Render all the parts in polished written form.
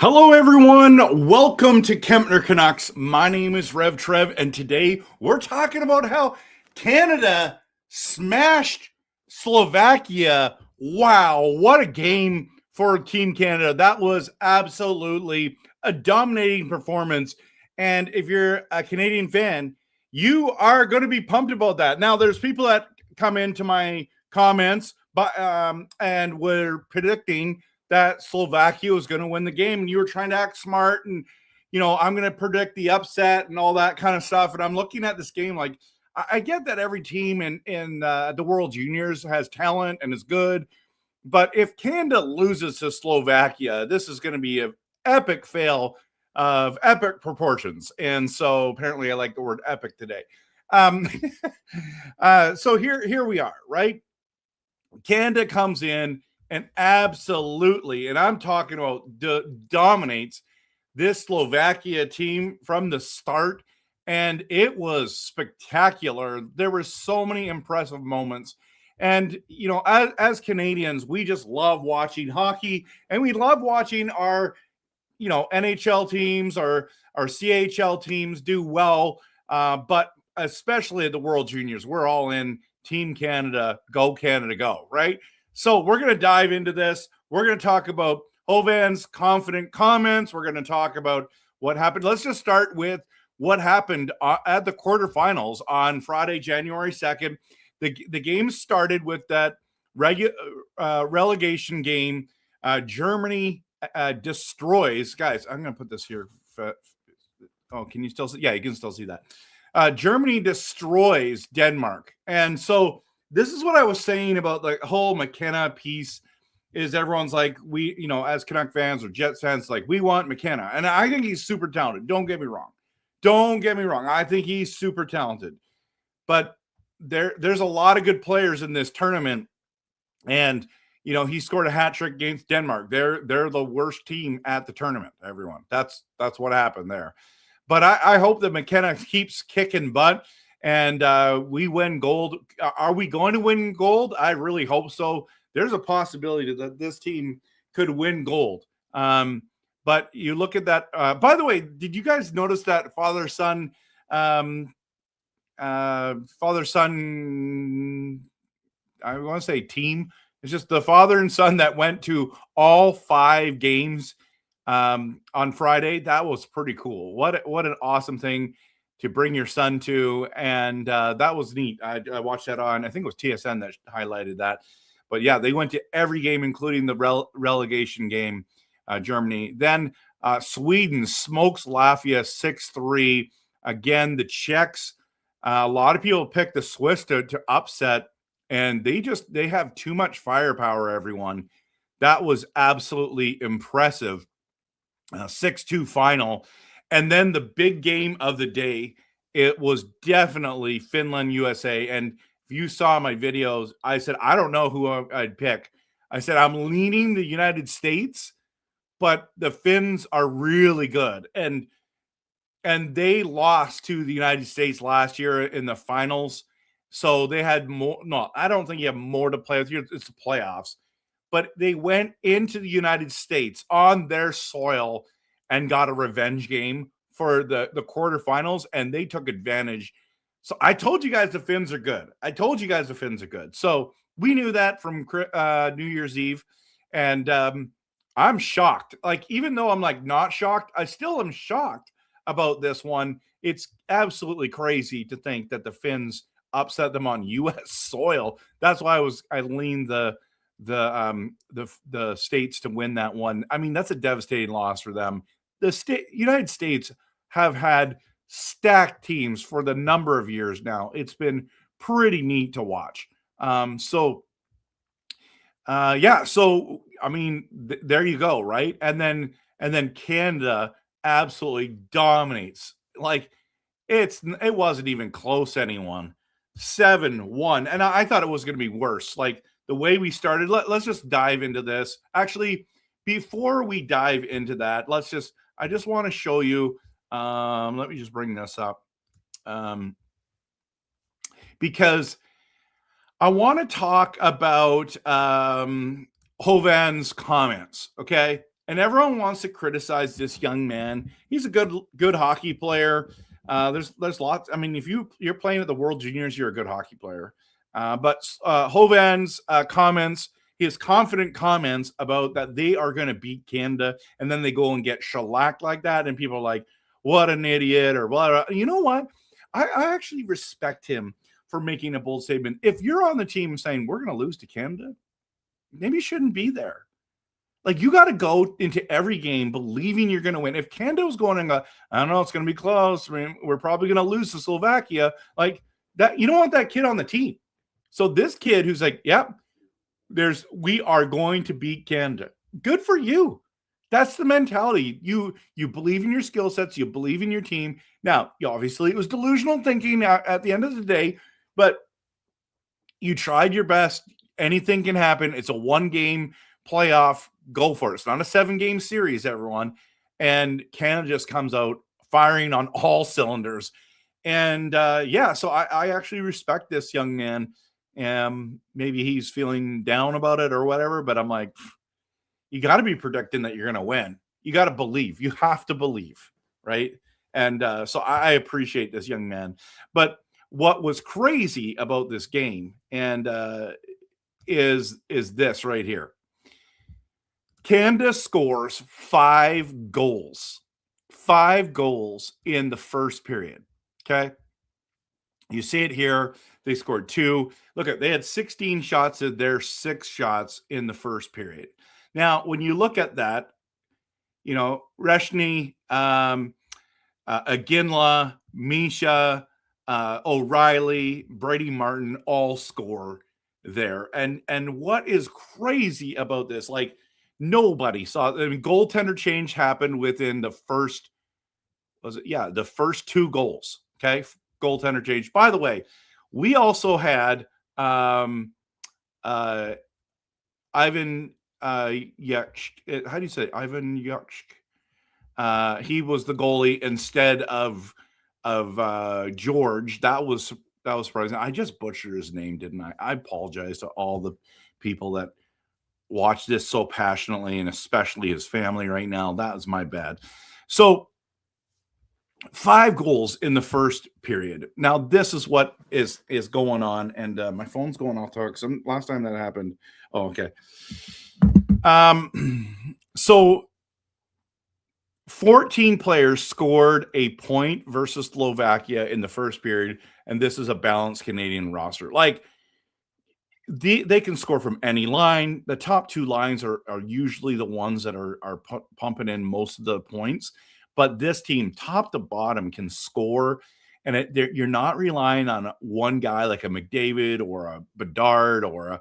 Hello, everyone. Welcome to Kempner Canucks. My name is RevTrev, and today we're talking about how Canada smashed Slovakia. Wow, what a game for Team Canada. That was absolutely a dominating performance. And if you're a Canadian fan, you are going to be pumped about that. Now, there's people that come into my comments and were predicting that Slovakia was going to win the game, and you were trying to act smart and, I'm going to predict the upset and all that kind of stuff. And I'm looking at this game like, I get that every team in the World Juniors has talent and is good, but if Canada loses to Slovakia, this is going to be an epic fail of epic proportions. And so apparently I like the word epic today. So here we are, right? Canada comes in and absolutely, and I'm talking about dominates this Slovakia team from the start, and it was spectacular. There were so many impressive moments. And, as Canadians, we just love watching hockey, and we love watching our, NHL teams or our CHL teams do well, but especially at the World Juniors, we're all in Team Canada, go, right? So we're going to dive into this. We're going to talk about Hovan's confident comments. We're going to talk about what happened. Let's just start with what happened at the quarterfinals on Friday, January 2nd. The game started with that relegation game. Germany destroys. Guys, I'm going to put this here. Oh, can you still see? Yeah, you can still see that. Germany destroys Denmark. And so this is what I was saying about the whole McKenna piece is everyone's like, we, as Canuck fans or Jets fans, like, we want McKenna. And I think he's super talented. Don't get me wrong. I think he's super talented. But there's a lot of good players in this tournament. And, he scored a hat trick against Denmark. They're the worst team at the tournament, everyone. That's what happened there. But I hope that McKenna keeps kicking butt and we win gold. Are we going to win gold? I really hope so. There's a possibility that this team could win gold. But you look at that. By the way, did you guys notice that father-son, I want to say team. It's just the father and son that went to all 5 games on Friday. That was pretty cool. What an awesome thing to bring your son to. And that was neat. I watched that on, I think it was TSN that highlighted that. But yeah, they went to every game, including the relegation game, Germany. Then Sweden smokes Latvia 6-3. Again, the Czechs, a lot of people picked the Swiss to upset, and they have too much firepower, everyone. That was absolutely impressive. 6-2 final. And then the big game of the day, it was definitely Finland, USA. And if you saw my videos, I said, I don't know who I'd pick. I said, I'm leaning the United States, but the Finns are really good. And they lost to the United States last year in the finals. So they had more. No, I don't think you have more to play with. It's the playoffs. But they went into the United States on their soil and got a revenge game for the quarterfinals, and they took advantage. So I told you guys the Finns are good. So we knew that from New Year's Eve, and I'm shocked. Like, even though I'm like not shocked, I still am shocked about this one. It's absolutely crazy to think that the Finns upset them on U.S. soil. That's why I leaned the states to win that one. I mean, that's a devastating loss for them. The United States have had stacked teams for the number of years now. It's been pretty neat to watch. So I mean, there you go, right? And then Canada absolutely dominates. Like, it wasn't even close, anyone. 7-1, and I thought it was going to be worse. Like, the way we started, let's just dive into this. Actually, before we dive into that, I just want to show you, let me just bring this up, because I want to talk about Hovan's comments, okay? And everyone wants to criticize this young man. He's a good hockey player. There's lots. I mean, if you're playing at the World Juniors, you're a good hockey player. But Hovan's comments, his confident comments about that they are going to beat Canada, and then they go and get shellacked like that, and people are like, "What an idiot!" or blah, blah. You know what? I actually respect him for making a bold statement. If you're on the team saying we're going to lose to Canada, maybe you shouldn't be there. Like, you got to go into every game believing you're going to win. If Canada was going and go, I don't know, it's going to be close. I mean, we're probably going to lose to Slovakia. Like that, you don't want that kid on the team. So this kid who's like, yep, we are going to beat Canada. Good for you. That's the mentality. You believe in your skill sets. You believe in your team. Now, obviously, it was delusional thinking at the end of the day, but you tried your best. Anything can happen. It's a one-game playoff. Go for it. It's not a 7-game series, everyone. And Canada just comes out firing on all cylinders. And so I actually respect this young man. Maybe he's feeling down about it or whatever, but I'm like, you got to be predicting that you're going to win. You got to believe. You have to believe, right? And so I appreciate this young man. But what was crazy about this game and is this right here. Canada scores 5 goals. 5 goals in the first period. Okay. You see it here. They scored 2. Look, they had 16 shots of their 6 shots in the first period. Now, when you look at that, you know, Reshny, Aginla, Misha, O'Reilly, Brady Martin all score there. And what is crazy about this, like, nobody saw, I mean, goaltender change happened within the first, the first 2 goals. Okay. Goaltender change. By the way, we also had Ivan Yuksh. How do you say it? Ivan Yuksh? He was the goalie instead of George. That was surprising. I just butchered his name, didn't I? I apologize to all the people that watch this so passionately, and especially his family right now. That was my bad. So 5 goals in the first period. Now, this is what is going on, and my phone's going off talk. Last time that happened. Oh, okay. So 14 players scored a point versus Slovakia in the first period, and this is a balanced Canadian roster. Like, they can score from any line. The top 2 lines are usually the ones that are pumping in most of the points. But this team, top to bottom, can score, and you're not relying on one guy like a McDavid or a Bedard or a,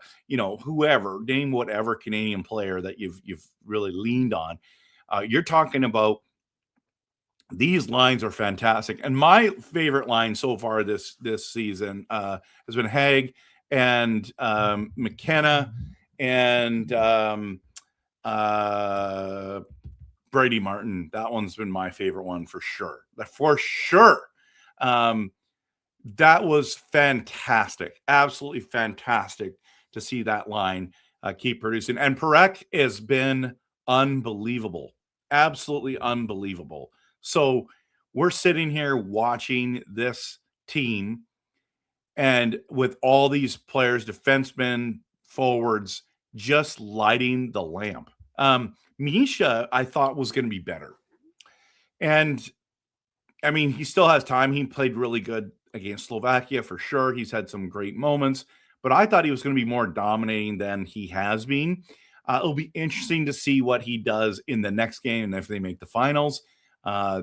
whoever, name whatever Canadian player that you've really leaned on. You're talking about these lines are fantastic, and my favorite line so far this season has been Haig and McKenna and Brady Martin. That one's been my favorite one for sure. That was fantastic. Absolutely fantastic to see that line keep producing. And Parekh has been unbelievable. Absolutely unbelievable. So we're sitting here watching this team, and with all these players, defensemen, forwards, just lighting the lamp. Misha, I thought, was going to be better. And, I mean, he still has time. He played really good against Slovakia for sure. He's had some great moments. But I thought he was going to be more dominating than he has been. It'll be interesting to see what he does in the next game and if they make the finals.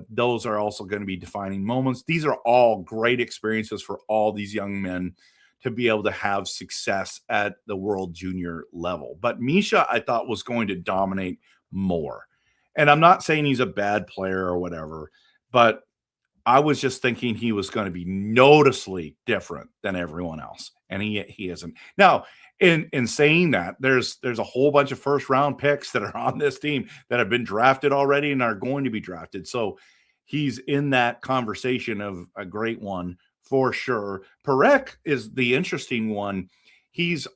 Those are also going to be defining moments. These are all great experiences for all these young men to be able to have success at the World Junior level. But Misha, I thought, was going to dominate more. And I'm not saying he's a bad player or whatever, but I was just thinking he was going to be noticeably different than everyone else. And he isn't. Now, in saying that, there's a whole bunch of first round picks that are on this team that have been drafted already and are going to be drafted. So he's in that conversation of a great one for sure. Parekh is the interesting one. He's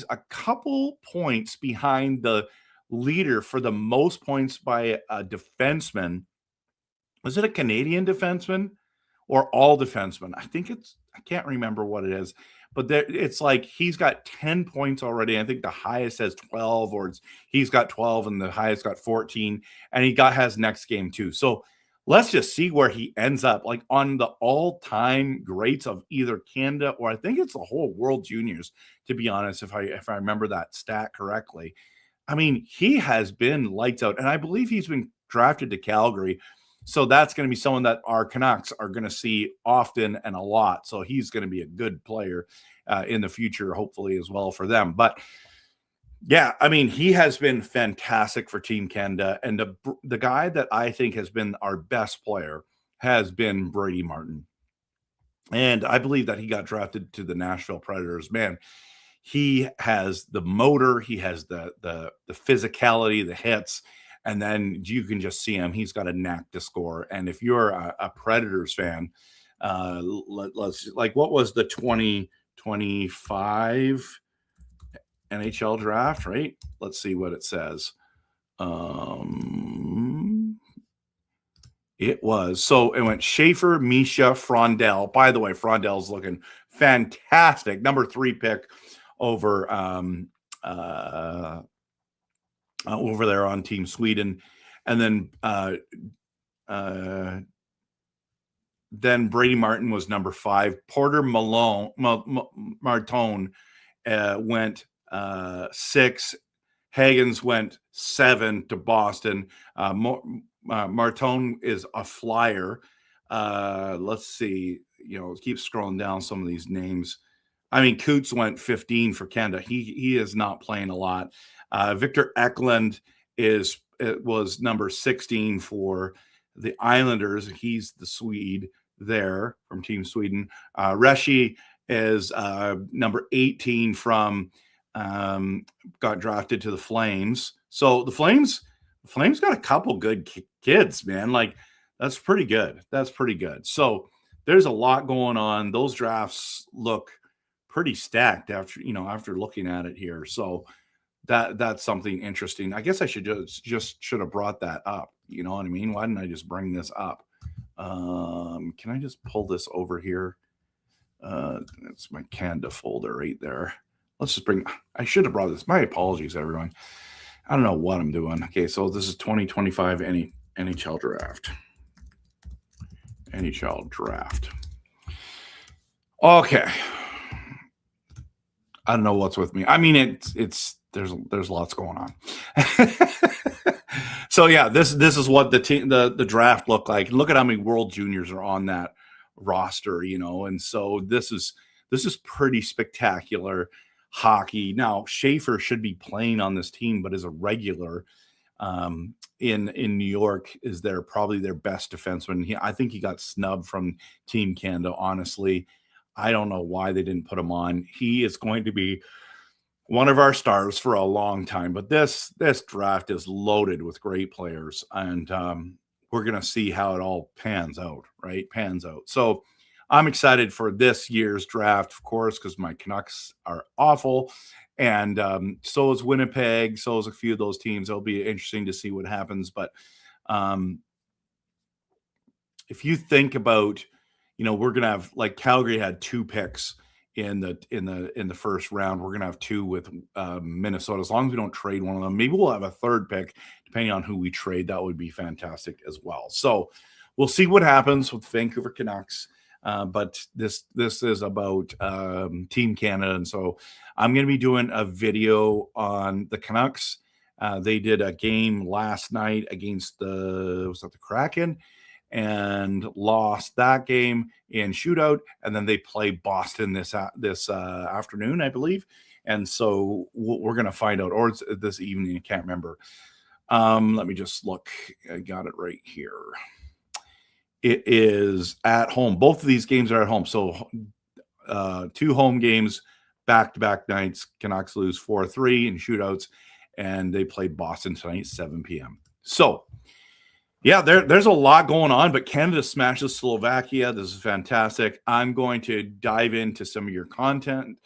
a couple points behind the leader for the most points by a defenseman. Was it a Canadian defenseman or all defensemen? I can't remember what it is, but it's like he's got 10 points already. I think the highest has 12, or he's got 12 and the highest got 14, and he has next game too. So let's just see where he ends up, like on the all-time greats of either Canada or I think it's the whole World Juniors, to be honest, if I remember that stat correctly. I mean, he has been lights out, and I believe he's been drafted to Calgary. So that's going to be someone that our Canucks are going to see often and a lot. So he's going to be a good player in the future, hopefully, as well for them. But yeah, I mean, he has been fantastic for Team Canada. And the guy that I think has been our best player has been Brady Martin. And I believe that he got drafted to the Nashville Predators. Man, he has the motor, he has the physicality, the hits. And then you can just see him. He's got a knack to score. And if you're a Predators fan, let's like, what was the 2025 NHL draft, right? Let's see what it says. It was. So it went Schaefer, Misha, Frondell. By the way, Frondell's looking fantastic. Number 3 pick over over there on Team Sweden. And then Brady Martin was number 5. Porter Martone went 6. Hagens went 7 to Boston. Martone is a flyer. Let's see, keep scrolling down some of these names. I mean, Coots went 15 for Canada. He is not playing a lot. Victor Eklund was number 16 for the Islanders. He's the Swede there from Team Sweden. Reshi is number 18 from got drafted to the Flames. So the Flames got a couple good kids, man. Like that's pretty good. So there's a lot going on. Those drafts look pretty stacked after looking at it here. So that's something interesting. I guess I should should have brought that up. You know what I mean? Why didn't I just bring this up? Can I just pull this over here? It's my Canada folder right there. Let's just I should have brought this. My apologies, everyone. I don't know what I'm doing. Okay, so this is 2025 NHL draft. NHL draft. Okay. I don't know what's with me. I mean, there's lots going on. So yeah, this is what the draft looked like. Look at how many World Juniors are on that roster, and so this is pretty spectacular hockey. Now Schaefer should be playing on this team, but as a regular in New York is probably their best defenseman. I think he got snubbed from Team Canada. Honestly, I don't know why they didn't put him on. He is going to be one of our stars for a long time, but this draft is loaded with great players, and we're going to see how it all pans out, right? So I'm excited for this year's draft, of course, because my Canucks are awful, and so is Winnipeg, so is a few of those teams. It'll be interesting to see what happens, but if you think about, we're going to have, like, Calgary had 2 picks in the first round. We're gonna have 2 with Minnesota. As long as we don't trade one of them, maybe we'll have a 3rd pick depending on who we trade. That would be fantastic as well. So we'll see what happens with Vancouver Canucks. But this is about Team Canada, and so I'm going to be doing a video on the Canucks. They did a game last night against the Kraken, and lost that game in shootout, and then they play Boston this afternoon, I believe. And so we're going to find out, or it's this evening, I can't remember. Let me just look. I got it right here. It is at home. Both of these games are at home. So 2 home games, back-to-back nights. Canucks lose 4-3 in shootouts, and they play Boston tonight, 7 p.m. So yeah, there's a lot going on, but Canada smashes Slovakia. This is fantastic. I'm going to dive into some of your content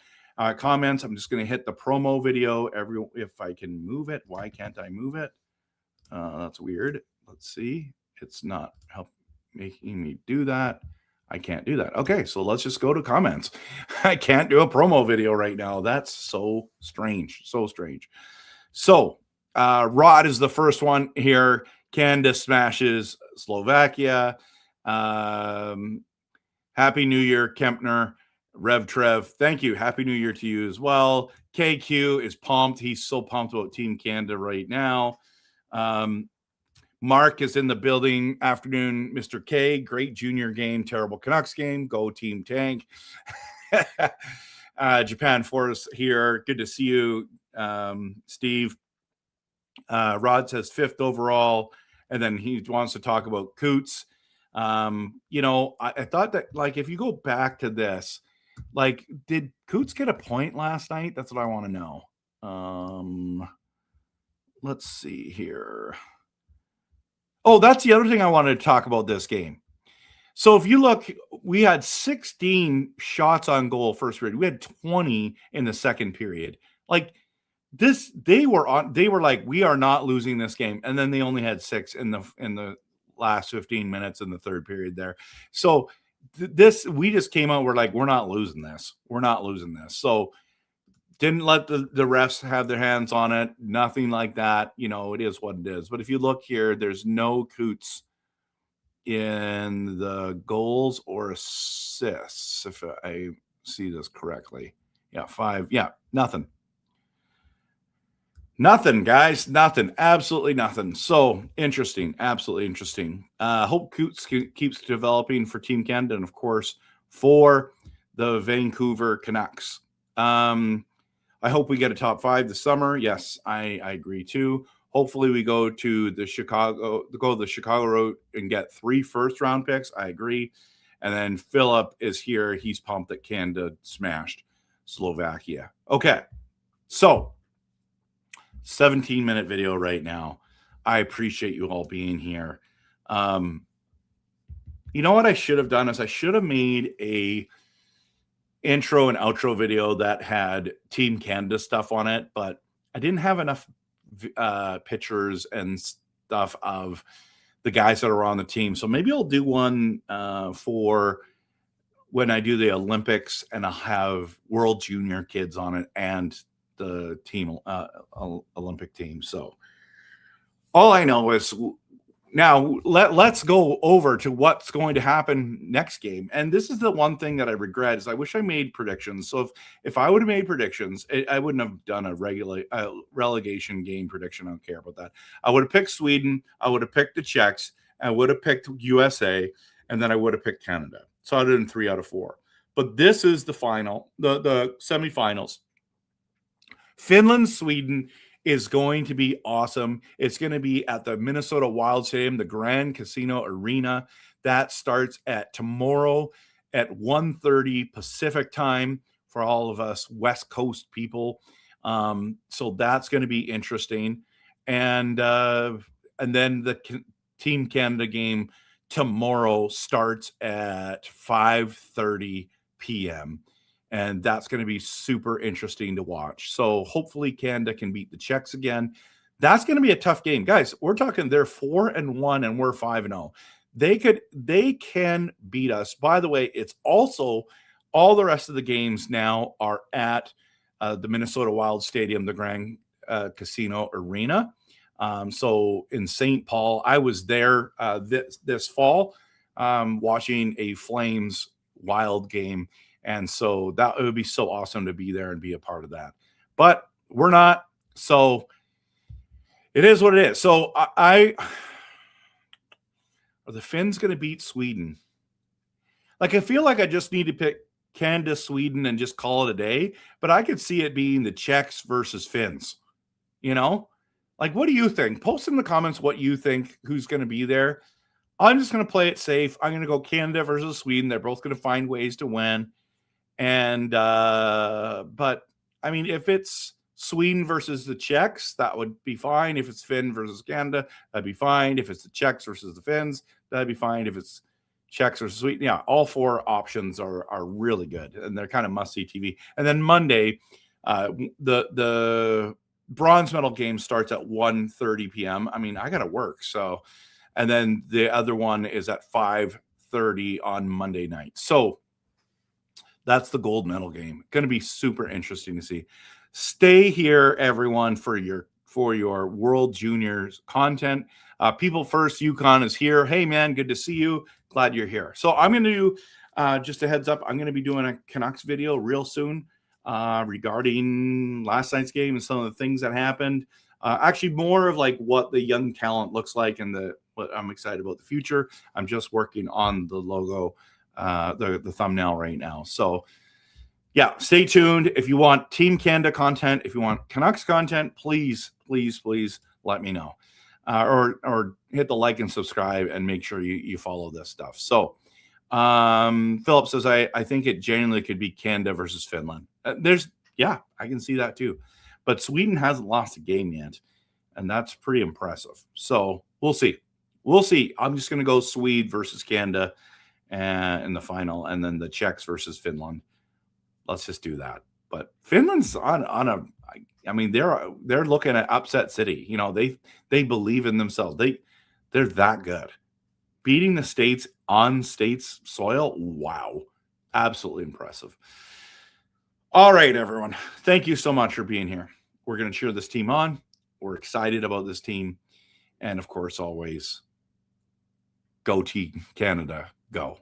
comments. I'm just going to hit the promo video. If I can move it. Why can't I move it? That's weird. Let's see. It's not making me do that. I can't do that. Okay, so let's just go to comments. I can't do a promo video right now. That's so strange. So strange. So Rod is the first one here. Canada smashes Slovakia. Happy New Year, Kempner. RevTrev, thank you. Happy New Year to you as well. KQ is pumped. He's so pumped about Team Canada right now. Mark is in the building. Afternoon, Mr. K. Great junior game. Terrible Canucks game. Go Team Tank. Japan Force here. Good to see you, Steve. Rod says 5th overall, and then he wants to talk about Coots. You know, I thought that, like, if you go back to this, like, did Coots get a point last night? That's what I want to know. Let's see here. Oh, that's the other thing I wanted to talk about this game. So if you look, we had 16 shots on goal first period. We had 20 in the second period. Like, this, they were like, we are not losing this game. And then they only had 6 in the last 15 minutes in the third period there. So we just came out, we're like, we're not losing this. We're not losing this. So didn't let the refs have their hands on it. Nothing like that. You know, it is what it is. But if you look here, there's no Coots in the goals or assists, if I see this correctly. Yeah, 5. Yeah, nothing. Nothing, guys. Nothing. Absolutely nothing. So interesting. Absolutely interesting. Hope Coots keeps developing for Team Canada and, of course, for the Vancouver Canucks. I hope we get a top 5 this summer. Yes, I agree too. Hopefully we go the Chicago route and get 3 first-round picks. I agree. And then Philip is here. He's pumped that Canada smashed Slovakia. Okay, so 17-minute video right now. I appreciate you all being here. You know what I should have done is I should have made a intro and outro video that had Team Canada stuff on it, but I didn't have enough pictures and stuff of the guys that are on the team. So maybe I'll do one for when I do the Olympics, and I'll have World Junior kids on it and the team Olympic team. So all I know is now let's go over to what's going to happen next game. And this is the one thing that I regret is I wish I made predictions. So if I would have made predictions, I wouldn't have done a relegation game prediction. I don't care about that. I would have picked Sweden. I would have picked the Czechs. I would have picked USA, and then I would have picked Canada. So I did in 3 out of 4. But this is the final, the semifinals. Finland, Sweden is going to be awesome. It's going to be at the Minnesota Wild Stadium, the Grand Casino Arena. That starts at tomorrow at 1:30 Pacific time for all of us West Coast people. So that's going to be interesting. And then the Team Canada game tomorrow starts at 5:30 p.m. And that's going to be super interesting to watch. So hopefully Canada can beat the Czechs again. That's going to be a tough game. Guys, we're talking they're 4-1 and we're 5-0. They can beat us. By the way, it's also all the rest of the games now are at the Minnesota Wild Stadium, the Grand Casino Arena. So in St. Paul, I was there this fall watching a Flames Wild game. And so it would be so awesome to be there and be a part of that. But we're not. So it is what it is. So are the Finns going to beat Sweden? Like, I feel like I just need to pick Canada, Sweden, and just call it a day. But I could see it being the Czechs versus Finns. You know? Like, what do you think? Post in the comments what you think, who's going to be there. I'm just going to play it safe. I'm going to go Canada versus Sweden. They're both going to find ways to win. And, but I mean, if it's Sweden versus the Czechs, that would be fine. If it's Finn versus Canada, that'd be fine. If it's the Czechs versus the Finns, that'd be fine. If it's Czechs or Sweden. Yeah, all 4 options are really good, and they're kind of must-see TV. And then Monday, the bronze medal game starts at 1:30 p.m. I mean, I got to work, so. And then the other one is at 5:30 on Monday night. So that's the gold medal game. Going to be super interesting to see. Stay here, everyone, for your World Juniors content. People First Yukon is here. Hey, man, good to see you. Glad you're here. So I'm going to do, just a heads up, I'm going to be doing a Canucks video real soon regarding last night's game and some of the things that happened. Actually, more of like what the young talent looks like and what I'm excited about the future. I'm just working on the logo, the thumbnail right now. So yeah, stay tuned. If you want Team Canada content, if you want Canucks content, please let me know. Or hit the like and subscribe and make sure you follow this stuff. So Philip says, I think it genuinely could be Canada versus Finland. I can see that too. But Sweden hasn't lost a game yet, and that's pretty impressive. So we'll see. I'm just going to go Swede versus Canada in the final, and then the Czechs versus Finland. Let's just do that. But Finland's on a. I mean, they're looking at upset city. You know, they believe in themselves. They're that good. Beating the States on States soil. Wow, absolutely impressive. All right, everyone. Thank you so much for being here. We're going to cheer this team on. We're excited about this team. And of course, always go Team Canada, go.